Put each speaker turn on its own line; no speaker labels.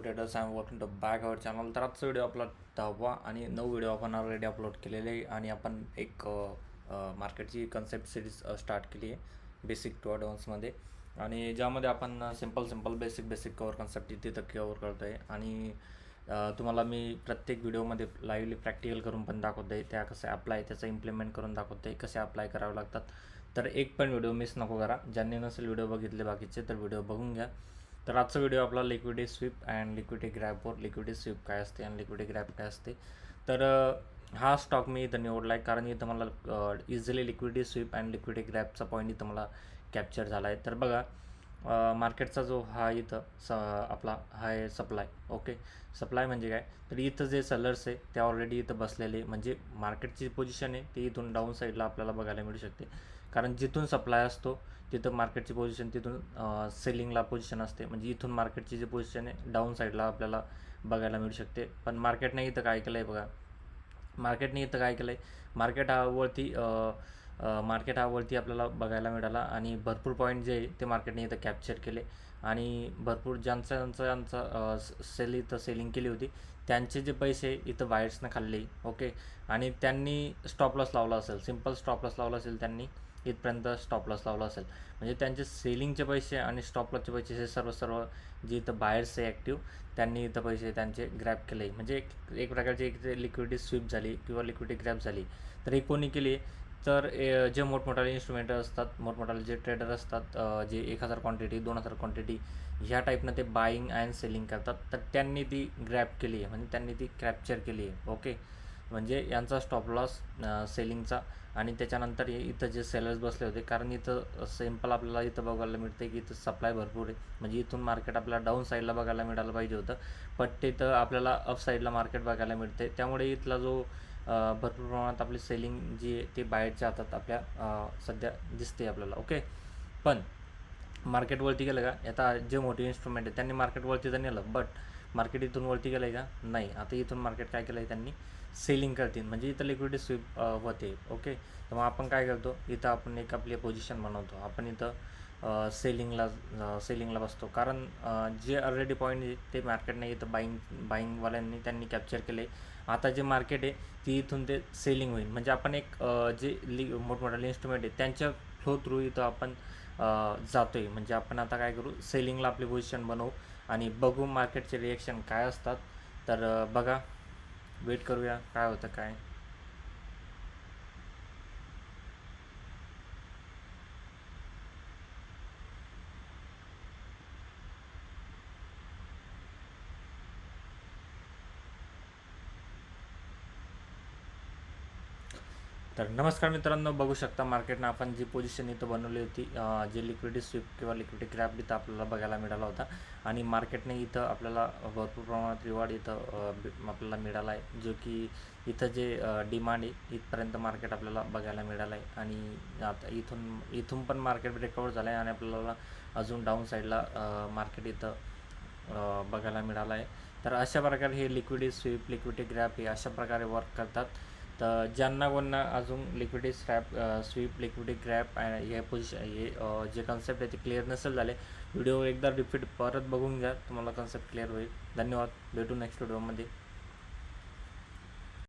Traders I am working to back our channel. तर आजचा video आपला 10वा आणि 9 व्हिडिओ आपण ऑलरेडी अपलोड केलेले आहे आणि आपण एक मार्केटची कन्सेप्ट सिरीज स्टार्ट केली आहे बेसिक टू ॲडव्हान्समध्ये, आणि ज्यामध्ये आपण सिंपल बेसिक कवर कन्सेप्ट तिथं कवर करतो आहे. आणि तुम्हाला मी प्रत्येक व्हिडिओमध्ये लाईव्हली प्रॅक्टिकल करून पण दाखवतो आहे, त्या कसं अप्लाय त्याचं इम्प्लिमेंट करून दाखवतो आहे, कसे अप्लाय करावे लागतात. तर एक पण व्हिडिओ मिस नको करा. ज्यांनी नसेल व्हिडिओ बघितले बाकीचे तर व्हिडिओ बघून घ्या. तर आजचा व्हिडिओ आपला लिक्विडिटी स्वीप अँड लिक्विडिटी ग्रॅपवर. लिक्विडिटी स्वीप काय असते आणि लिक्विडिटी ग्रॅप काय असते. तर हा स्टॉक मी इथं निवडला आहे कारण इथं मला easily liquidity sweep and liquidity ग्रॅपचा पॉईंट इथं मला कॅप्चर झाला आहे. तर बघा, मार्केटचा जो हा इथं आपला हा आहे सप्लाय. ओके, सप्लाय म्हणजे काय, तर इथं जे सेलर्स आहे ते ऑलरेडी इथं बसलेले, म्हणजे मार्केटची पोझिशन आहे ती इथून डाऊन साईडला आपल्याला बघायला मिळू शकते. कारण जिथून सप्लाय असतो तिथं मार्केटची पोझिशन तिथून सेलिंगला पोझिशन असते, म्हणजे इथून मार्केटची जी पोझिशन आहे डाऊन साईडला आपल्याला बघायला मिळू शकते. पण मार्केटने इथं काय केलं आहे बघा, मार्केटने इथं काय केलं आहे, मार्केट हा वरती आपल्याला बघायला मिळाला आणि भरपूर पॉईंट जे आहे ते मार्केटने इथं कॅप्चर केले आणि भरपूर ज्यांचा सेल इथं सेलिंग केली होती त्यांचे जे पैसे इथं बायर्सनं खाल्ले. ओके, आणि त्यांनी स्टॉप लॉस लावला असेल, सिम्पल स्टॉप लॉस लावला असेल, त्यांनी इथपर्यंत स्टॉप लॉस लावला असेल, म्हणजे त्यांचे सेलिंगचे पैसे आणि स्टॉप लॉसचे पैसे हे सर्व जे इथं बायर्स आहे ॲक्टिव्ह त्यांनी इथं पैसे त्यांचे ग्रॅब केले. म्हणजे एक प्रकारची एक लिक्विडिटी स्वीप झाली किंवा लिक्विडिटी ग्रॅब झाली. तर हे कोणी केली, तर जे मोठमोठाले इन्स्ट्रुमेंट असतात, मोठमोठाले जे ट्रेडर असतात, जे 1000 क्वांटिटी 2000 क्वांटिटी ह्या टाईपनं ते बाईंग अँड सेलिंग करतात, तर त्यांनी ती ग्रॅब केली आहे, म्हणजे त्यांनी ती कॅप्चर केली आहे. ओके, म्हणजे यांचा स्टॉप लॉस सेलिंगचा. आणि त्याच्यानंतर इथं जे सेलर्स बसले होते, कारण इथं सिम्पल आपल्याला इथं बघायला मिळते की इथं सप्लाय भरपूर आहे, म्हणजे इथून मार्केट आपल्याला डाऊन साईडला बघायला मिळालं पाहिजे होतं, पण तिथं आपल्याला अप साईडला मार्केट बघायला मिळते. त्यामुळे इथला जो भरपूर प्रमाणात आपली सेलिंग जी आहे ती बाहेरच्या हातात आपल्या सध्या दिसते आपल्याला. ओके, पण मार्केट वरती गेलं का, आता जे मोठे इन्स्ट्रुमेंट आहे त्यांनी मार्केट वरती तर नेलं, बट मार्केट इथून वरती गेलं आहे का, नाही. आता इथून मार्केट काय केलं आहे, त्यांनी सेलिंग करतील, म्हणजे इथं लिक्विडिटी स्वीप होते. ओके, तर मग आपण काय करतो, इथं आपण एक आपली पोझिशन बनवतो, आपण इथं सेलिंगला बसतो, कारण जे ऑलरेडी पॉईंट ते मार्केटने इथं बाईंगवाल्यांनी त्यांनी कॅप्चर केले. आता जे मार्केट आहे ती इथून ते सेलिंग होईल, म्हणजे आपण एक जे मोठमोठाले इन्स्ट्रुमेंट आहे त्यांच्या फ्लो थ्रू इथं आपण जातो आहे. म्हणजे आपण आता काय करू, सेलिंगला आपली पोझिशन बनवू आणि बघू मार्केटचे रिॲक्शन काय असतात. तर बघा, वेट करूया काय होतं काय. तर नमस्कार मित्रांनो, बघू शकता मार्केटनं आपण जी पोझिशन इथं बनवली होती, जे लिक्विडिटी स्वीप किंवा लिक्विडिटी ग्रॅप इथं आपल्याला बघायला मिळाला होता, आणि मार्केटने इथं आपल्याला भरपूर प्रमाणात रिवॉर्ड इथं आपल्याला मिळाला आहे, जो की इथं जे डिमांड आहे इथपर्यंत मार्केट आपल्याला बघायला मिळालं आहे. आणि आता इथून पण मार्केट रिकवर झालं आहे आणि आपल्याला अजून डाऊन साईडला मार्केट इथं बघायला मिळालं आहे. तर अशा प्रकारे हे लिक्विडिटी स्वीप लिक्विडिटी ग्रॅप हे अशा प्रकारे वर्क करतात. तर ज्यांना कोणा अजून लिक्विडिटी स्वीप लिक्विडिटी ग्रॅप हे पोझिशन हे जे कन्सेप्ट आहे ते क्लिअर नसेल झाले, व्हिडिओ एकदा रिपीट परत बघून घ्या, तुम्हाला कन्सेप्ट क्लिअर होईल. धन्यवाद, भेटू नेक्स्ट व्हिडिओमध्ये.